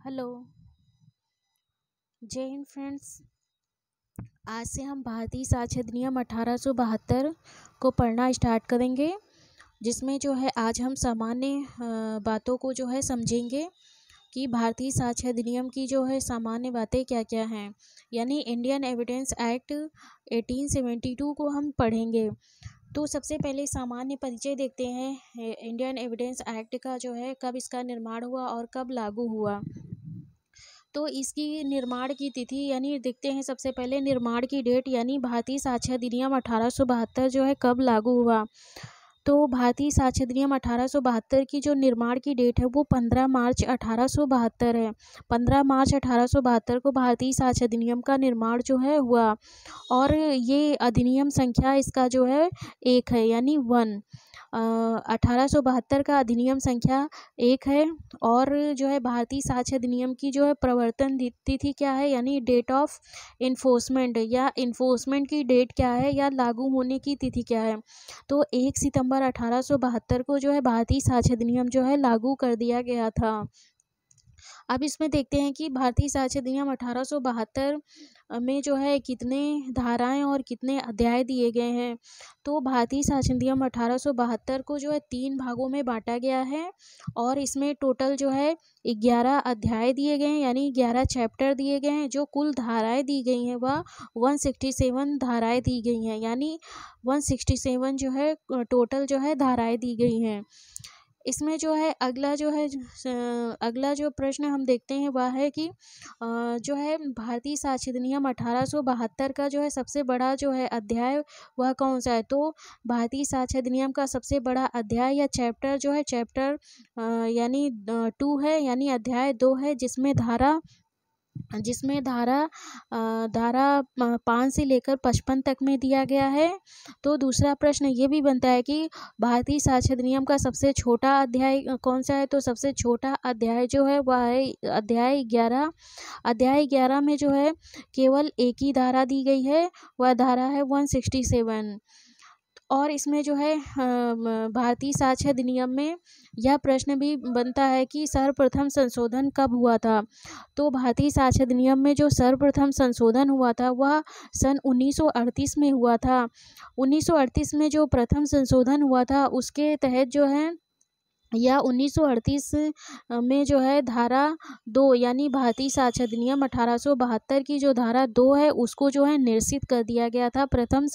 Hello. जय Hind friends. आज से हम भारतीय साक्ष्य अधिनियम 1872 को पढ़ना स्टार्ट करेंगे, जिसमें जो है आज हम सामान्य बातों को जो है समझेंगे कि भारतीय साक्ष्य अधिनियम की जो है सामान्य बातें क्या क्या हैं। यानी इंडियन एविडेंस एक्ट 1872 को हम पढ़ेंगे। तो सबसे पहले सामान्य परिचय देखते हैं इंडियन एविडेंस एक्ट का, जो है कब इसका निर्माण हुआ और कब लागू हुआ। तो इसकी निर्माण की तिथि यानी देखते हैं सबसे पहले निर्माण की डेट, यानी भारतीय साक्ष्य अधिनियम 1872 जो है कब लागू हुआ। तो भारतीय साक्ष्य अधिनियम 1872 की जो निर्माण की डेट है वो 15 मार्च 1872 है। 15 मार्च 1872 को भारतीय साक्ष्य अधिनियम का निर्माण जो है हुआ, और ये अधिनियम संख्या इसका जो है 1 है, यानी 1। 1872 का अधिनियम संख्या 1 है। और जो है भारतीय साक्ष्य अधिनियम की जो है प्रवर्तन तिथि क्या है, यानी डेट ऑफ इन्फोर्समेंट, या इन्फोर्समेंट की डेट क्या है, या लागू होने की तिथि क्या है। तो 1 सितंबर 1872 को जो है भारतीय साक्ष्य अधिनियम जो है लागू कर दिया गया था। अब इसमें देखते हैं कि भारतीय साक्ष्य अधिनियम 1872 में जो है कितने धाराएं और कितने अध्याय दिए गए हैं। तो भारतीय साक्ष्य अधिनियम 1872 को जो है 3 भागों में बांटा गया है, और इसमें टोटल जो है 11 अध्याय दिए गए हैं, यानी 11 चैप्टर दिए गए हैं। जो कुल धाराएं दी गई हैं वह 167 धाराएं दी गई हैं, यानी 167 जो है टोटल जो है धाराएं दी गई हैं। इसमें जो है अगला जो प्रश्न हम देखते हैं वह है कि जो है भारतीय साक्ष्य अधिनियम 1872 का जो है सबसे बड़ा जो है अध्याय वह कौन सा है। तो भारतीय साक्ष्य अधिनियम का सबसे बड़ा अध्याय या चैप्टर जो है चैप्टर यानी 2 है, यानी अध्याय 2 है, जिसमें धारा 5 से लेकर 55 तक में दिया गया है। तो दूसरा प्रश्न ये भी बनता है कि भारतीय साक्ष्य अधिनियम का सबसे छोटा अध्याय कौन सा है। तो सबसे छोटा अध्याय जो है वह है अध्याय 11। अध्याय 11 में जो है केवल एक ही धारा दी गई है, वह धारा है 167। और इसमें जो है भारतीय साक्ष्य अधिनियम में यह प्रश्न भी बनता है कि सर्वप्रथम संशोधन कब हुआ था। तो भारतीय साक्ष्य अधिनियम में जो सर्वप्रथम संशोधन हुआ था वह सन 1938 में हुआ था। 1938 में जो प्रथम संशोधन हुआ था उसके तहत जो है, या 1938 में जो है धारा 2 यानी भारतीय साक्ष्य अधिनियम 1872 की जो धारा 2 है उसको जो है निरसित कर दिया गया था। प्रथम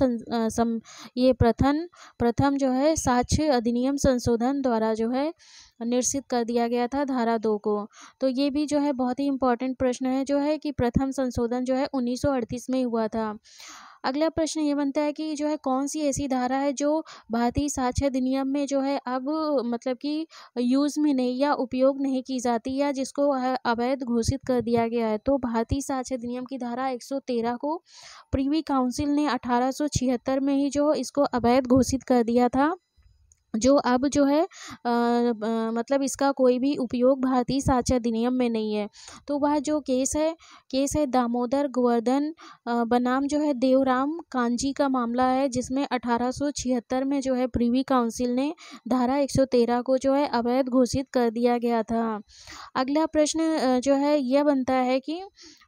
जो है साक्ष्य अधिनियम संशोधन द्वारा जो है निरसित कर दिया गया था धारा 2 को। तो ये भी जो है बहुत ही इम्पोर्टेंट प्रश्न है, जो है कि प्रथम संशोधन जो है 1938 में हुआ था। अगला प्रश्न ये बनता है कि जो है कौन सी ऐसी धारा है जो भारतीय साक्ष्य अधिनियम में जो है अब मतलब कि यूज़ में नहीं या उपयोग नहीं की जाती, या जिसको अवैध घोषित कर दिया गया है। तो भारतीय साक्ष्य अधिनियम की धारा 113 को प्रीवी काउंसिल ने 1876 में ही जो इसको अवैध घोषित कर दिया था, जो अब जो है मतलब इसका कोई भी उपयोग भारतीय साक्ष्य अधिनियम में नहीं है। तो वह जो केस है दामोदर गोवर्धन बनाम जो है देवराम कांजी का मामला है, जिसमें 1876 में जो है प्रीवी काउंसिल ने धारा 113 को जो है अवैध घोषित कर दिया गया था। अगला प्रश्न जो है यह बनता है कि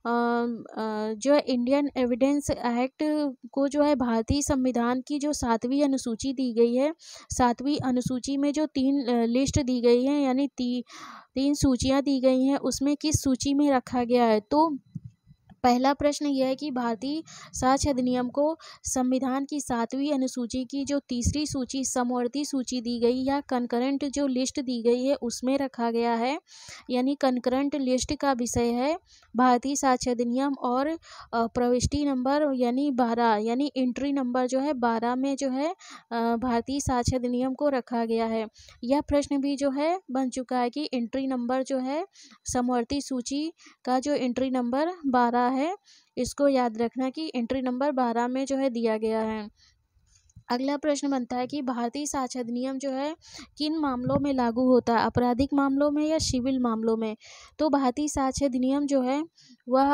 जो है इंडियन एविडेंस एक्ट को जो है भारतीय संविधान की जो 7वीं अनुसूची दी गई है, 7वीं अनुसूची में जो 3 लिस्ट दी गई है, यानी 3 सूचियां दी गई हैं, उसमें किस सूची में रखा गया है। तो पहला प्रश्न यह है कि भारतीय साक्ष्य अधिनियम को संविधान की 7वीं अनुसूची की जो तीसरी सूची समवर्ती सूची दी गई या कनकरेंट जो लिस्ट दी गई है उसमें रखा गया है, यानी कनकरेंट लिस्ट का विषय है भारतीय साक्ष्य अधिनियम, और प्रविष्टि नंबर यानी 12 यानी एंट्री नंबर जो है 12 में जो है भारतीय साक्ष्य अधिनियम को रखा गया है। यह प्रश्न भी जो है बन चुका है कि एंट्री नंबर जो है समवर्ती सूची का जो एंट्री नंबर 12 है, इसको याद रखना कि एंट्री नंबर 12 में जो है दिया गया है। अगला प्रश्न बनता है कि भारतीय साक्ष्य अधिनियम जो है किन मामलों में लागू होता है, आपराधिक मामलों में या सिविल मामलों में। तो भारतीय साक्ष्य अधिनियम जो है वह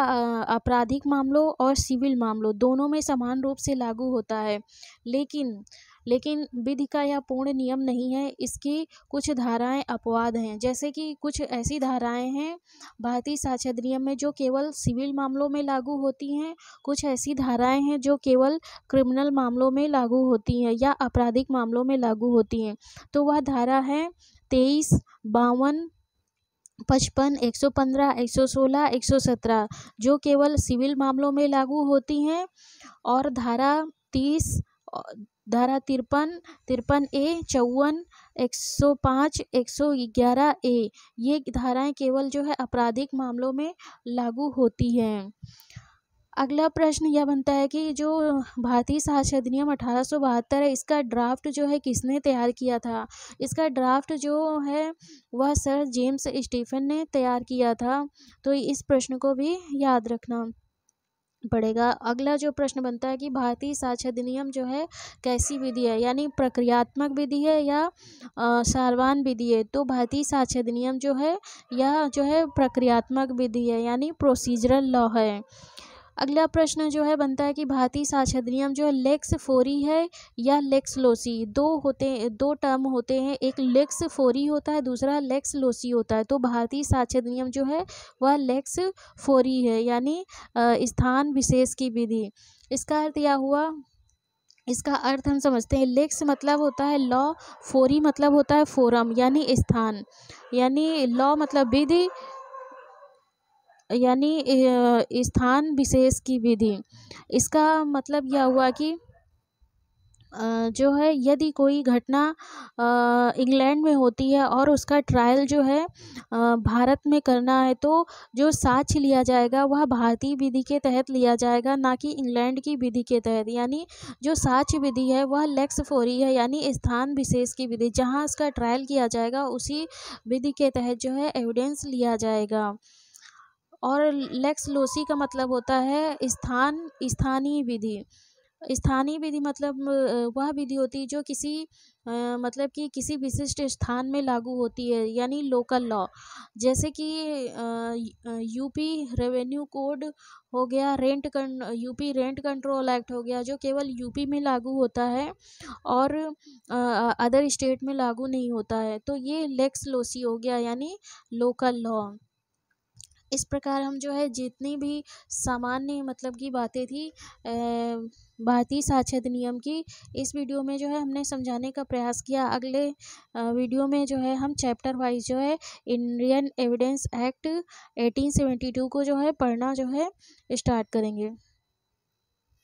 आपराधिक मामलों और सिविल मामलों दोनों में समान रूप से लागू होता है, लेकिन लेकिन विधि का यह पूर्ण नियम नहीं है। इसकी कुछ धाराएं अपवाद हैं। जैसे कि कुछ ऐसी धाराएं हैं भारतीय साक्ष्य अधिनियम में जो केवल सिविल मामलों में लागू होती हैं, कुछ ऐसी धाराएं हैं जो केवल क्रिमिनल मामलों में लागू होती हैं या आपराधिक मामलों में लागू होती हैं। तो वह धारा है 23, 52, 55, 115, 116, 117 जो केवल सिविल मामलों में लागू होती हैं, और धारा 30, धारा 53, 53A, 54, 105, 111A ये धाराएं केवल जो है आपराधिक मामलों में लागू होती हैं। अगला प्रश्न यह बनता है कि जो भारतीय साक्ष्य अधिनियम 1872 है, इसका ड्राफ्ट जो है किसने तैयार किया था? इसका ड्राफ्ट जो है वह सर जेम्स स्टीफन ने तैयार किया था। तो इस प्रश्न को भी याद रखना पड़ेगा। अगला जो प्रश्न बनता है कि भारतीय साक्ष्य अधिनियम जो है कैसी विधि है, यानी प्रक्रियात्मक विधि है या सारवान विधि है? तो भारतीय साक्ष्य अधिनियम जो है यह जो है प्रक्रियात्मक विधि है, यानी प्रोसीजरल लॉ है। अगला प्रश्न जो है बनता है कि भारतीय साक्ष्य अधिनियम जो है लेक्स फोरी है या लेक्स लोसी? दो टर्म होते हैं, एक लेक्स फोरी होता है, दूसरा लेक्स लोसी होता है। तो भारतीय साक्ष्य अधिनियम जो है वह लेक्स फोरी है, यानी स्थान विशेष की विधि। इसका अर्थ यह हुआ, इसका अर्थ हम समझते हैं। लेक्स मतलब होता है लॉ, फोरी मतलब होता है फोरम यानी स्थान, यानी लॉ मतलब विधि, यानी स्थान विशेष की विधि। इसका मतलब यह हुआ कि जो है यदि कोई घटना इंग्लैंड में होती है और उसका ट्रायल जो है भारत में करना है, तो जो साक्ष्य लिया जाएगा वह भारतीय विधि के तहत लिया जाएगा, ना कि इंग्लैंड की विधि के तहत। यानी जो साक्ष्य विधि है वह लेक्स फोरी है, यानी स्थान विशेष की विधि। जहाँ इसका ट्रायल किया जाएगा उसी विधि के तहत जो है एविडेंस लिया जाएगा। और लेक्स लोसी का मतलब होता है स्थानीय विधि। स्थानीय विधि मतलब वह विधि होती है जो किसी मतलब कि किसी विशिष्ट स्थान में लागू होती है, यानी लोकल लॉ। जैसे कि यूपी रेवेन्यू कोड हो गया, यूपी रेंट कंट्रोल एक्ट हो गया, जो केवल यूपी में लागू होता है और अदर स्टेट में लागू नहीं होता है। तो ये लेक्स लोसी हो गया, यानी लोकल लॉ। इस प्रकार हम जो है जितनी भी सामान्य मतलब की बातें थी भारतीय साक्ष्य अधिनियम की, इस वीडियो में जो है हमने समझाने का प्रयास किया। अगले वीडियो में जो है हम चैप्टर वाइज जो है इंडियन एविडेंस एक्ट 1872 को जो है पढ़ना जो है स्टार्ट करेंगे।